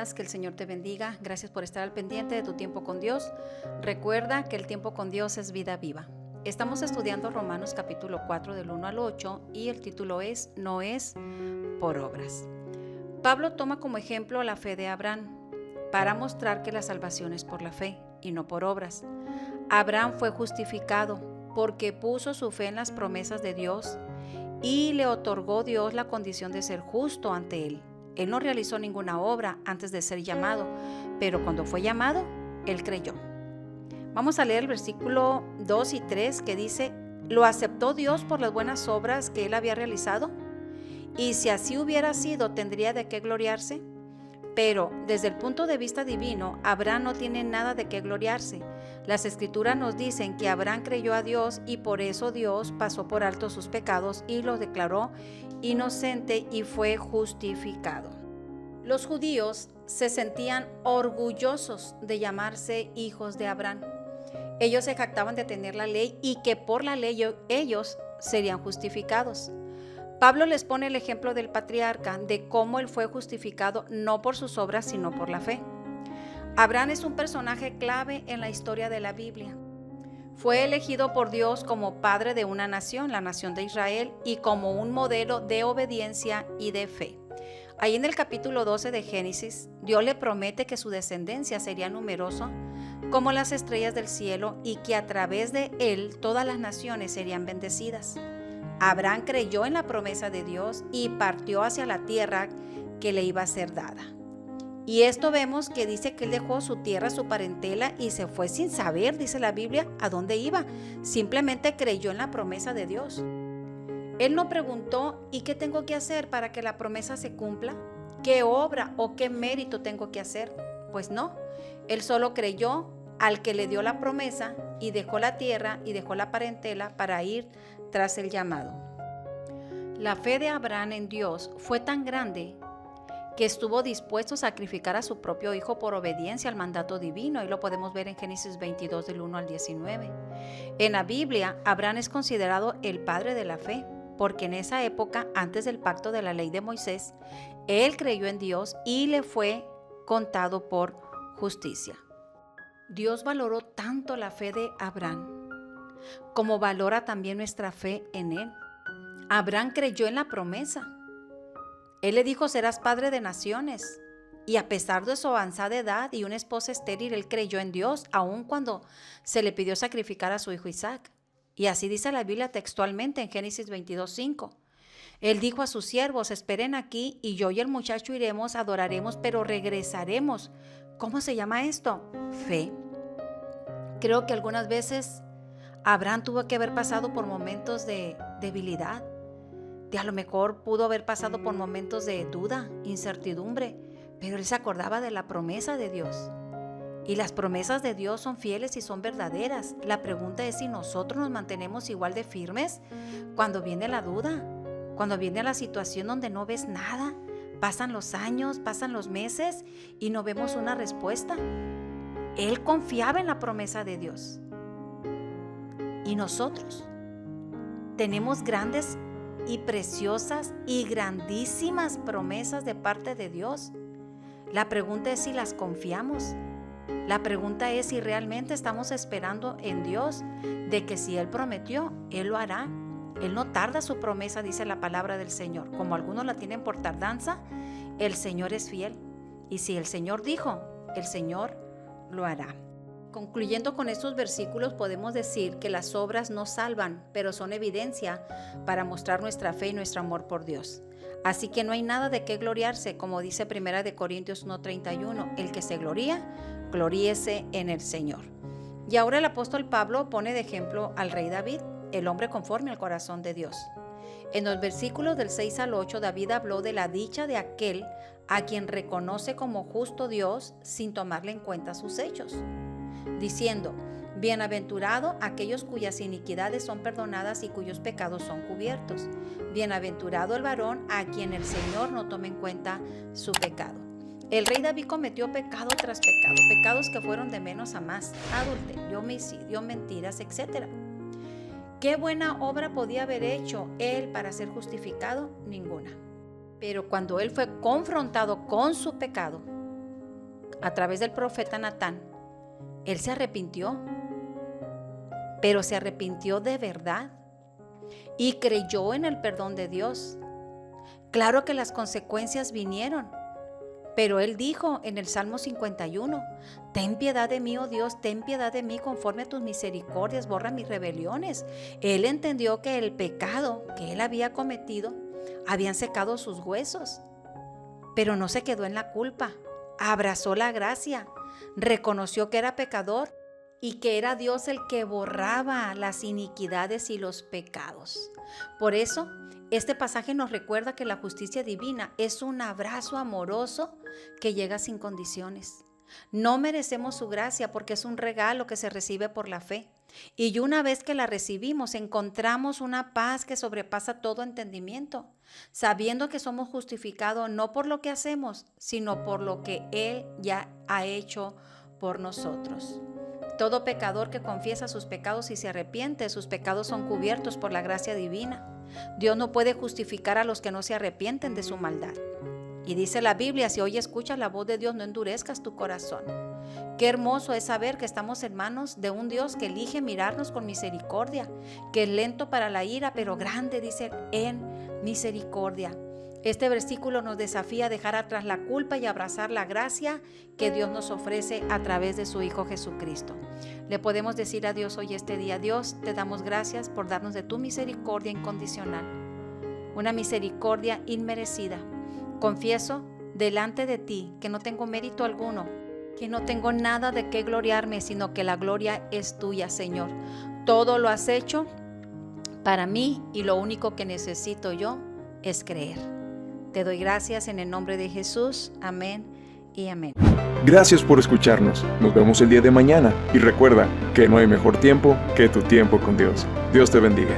días, que el Señor te bendiga. Gracias por estar al pendiente de tu tiempo con Dios. Recuerda que el tiempo con Dios es vida viva. Estamos estudiando Romanos capítulo 4 del 1 al 8 y el título es No es por obras. Pablo toma como ejemplo la fe de Abraham para mostrar que la salvación es por la fe y no por obras. Abraham fue justificado porque puso su fe en las promesas de Dios y le otorgó Dios la condición de ser justo ante él. Él no realizó ninguna obra antes de ser llamado, pero cuando fue llamado, él creyó. Vamos a leer el versículo 2 y 3 que dice: ¿Lo aceptó Dios por las buenas obras que él había realizado? Y si así hubiera sido, ¿tendría de qué gloriarse? Pero desde el punto de vista divino, Abraham no tiene nada de qué gloriarse. Las escrituras nos dicen que Abraham creyó a Dios y por eso Dios pasó por alto sus pecados y los declaró inocente y fue justificado. Los judíos se sentían orgullosos de llamarse hijos de Abraham. Ellos se jactaban de tener la ley y que por la ley ellos serían justificados. Pablo les pone el ejemplo del patriarca de cómo él fue justificado no por sus obras sino por la fe. Abraham es un personaje clave en la historia de la Biblia. Fue elegido por Dios como padre de una nación, la nación de Israel, y como un modelo de obediencia y de fe. Ahí en el capítulo 12 de Génesis, Dios le promete que su descendencia sería numerosa como las estrellas del cielo y que a través de él todas las naciones serían bendecidas. Abraham creyó en la promesa de Dios y partió hacia la tierra que le iba a ser dada. Y esto vemos que dice que él dejó su tierra, su parentela y se fue sin saber, dice la Biblia, a dónde iba. Simplemente creyó en la promesa de Dios. Él no preguntó: ¿y qué tengo que hacer para que la promesa se cumpla? ¿Qué obra o qué mérito tengo que hacer? Pues no, él solo creyó al que le dio la promesa y dejó la tierra y dejó la parentela para ir tras el llamado. La fe de Abraham en Dios fue tan grande que estuvo dispuesto a sacrificar a su propio hijo por obediencia al mandato divino, y lo podemos ver en Génesis 22 del 1 al 19. En la Biblia, Abraham es considerado el padre de la fe, porque en esa época, antes del pacto de la ley de Moisés, él creyó en Dios y le fue contado por justicia. Dios valoró tanto la fe de Abraham como valora también nuestra fe en él. Abraham creyó en la promesa. Él le dijo: serás padre de naciones. Y a pesar de su avanzada edad y una esposa estéril, él creyó en Dios, aun cuando se le pidió sacrificar a su hijo Isaac. Y así dice la Biblia textualmente en Génesis 22:5. Él dijo a sus siervos: esperen aquí y yo y el muchacho iremos, adoraremos, pero regresaremos. ¿Cómo se llama esto? Fe. Creo que algunas veces Abraham tuvo que haber pasado por momentos de debilidad, a lo mejor pudo haber pasado por momentos de duda, incertidumbre, pero él se acordaba de la promesa de Dios. Y las promesas de Dios son fieles y son verdaderas. La pregunta es si nosotros nos mantenemos igual de firmes cuando viene la duda, cuando viene la situación donde no ves nada. Pasan los años, pasan los meses y no vemos una respuesta. Él confiaba en la promesa de Dios. Y nosotros tenemos grandes y preciosas y grandísimas promesas de parte de Dios. La pregunta es si las confiamos. La pregunta es si realmente estamos esperando en Dios, de que si Él prometió, Él lo hará. Él no tarda su promesa, dice la palabra del Señor. Como algunos la tienen por tardanza, el Señor es fiel. Y si el Señor dijo, el Señor lo hará. Concluyendo con estos versículos, podemos decir que las obras no salvan, pero son evidencia para mostrar nuestra fe y nuestro amor por Dios. Así que no hay nada de qué gloriarse, como dice 1 Corintios 1:31, el que se gloría, gloríese en el Señor. Y ahora el apóstol Pablo pone de ejemplo al rey David, el hombre conforme al corazón de Dios. En los versículos del 6 al 8, David habló de la dicha de aquel a quien reconoce como justo Dios sin tomarle en cuenta sus hechos, diciendo: bienaventurado aquellos cuyas iniquidades son perdonadas y cuyos pecados son cubiertos. Bienaventurado el varón a quien el Señor no tome en cuenta su pecado. El rey David cometió pecado tras pecado, pecados que fueron de menos a más: adulterio, homicidio, mentiras, etc. ¿Qué buena obra podía haber hecho él para ser justificado? Ninguna. Pero cuando él fue confrontado con su pecado, a través del profeta Natán, él se arrepintió, pero se arrepintió de verdad y creyó en el perdón de Dios. Claro que las consecuencias vinieron, pero él dijo en el Salmo 51, ten piedad de mí, oh Dios, ten piedad de mí conforme a tus misericordias, borra mis rebeliones. Él entendió que el pecado que él había cometido habían secado sus huesos, pero no se quedó en la culpa, abrazó la gracia, reconoció que era pecador y que era Dios el que borraba las iniquidades y los pecados. Por eso, este pasaje nos recuerda que la justicia divina es un abrazo amoroso que llega sin condiciones. No merecemos su gracia porque es un regalo que se recibe por la fe. Y una vez que la recibimos, encontramos una paz que sobrepasa todo entendimiento, sabiendo que somos justificados no por lo que hacemos, sino por lo que Él ya ha hecho por nosotros. Todo pecador que confiesa sus pecados y se arrepiente, sus pecados son cubiertos por la gracia divina. Dios no puede justificar a los que no se arrepienten de su maldad. Y dice la Biblia, si hoy escuchas la voz de Dios, no endurezcas tu corazón. Qué hermoso es saber que estamos en manos de un Dios que elige mirarnos con misericordia, que es lento para la ira, pero grande, dice, en misericordia. Este versículo nos desafía a dejar atrás la culpa y abrazar la gracia que Dios nos ofrece a través de su Hijo Jesucristo. Le podemos decir a Dios hoy este día, Dios, te damos gracias por darnos de tu misericordia incondicional, una misericordia inmerecida. Confieso delante de ti que no tengo mérito alguno, que no tengo nada de qué gloriarme, sino que la gloria es tuya, Señor. Todo lo has hecho para mí y lo único que necesito yo es creer. Te doy gracias en el nombre de Jesús. Amén y amén. Gracias por escucharnos. Nos vemos el día de mañana. Y recuerda que no hay mejor tiempo que tu tiempo con Dios. Dios te bendiga.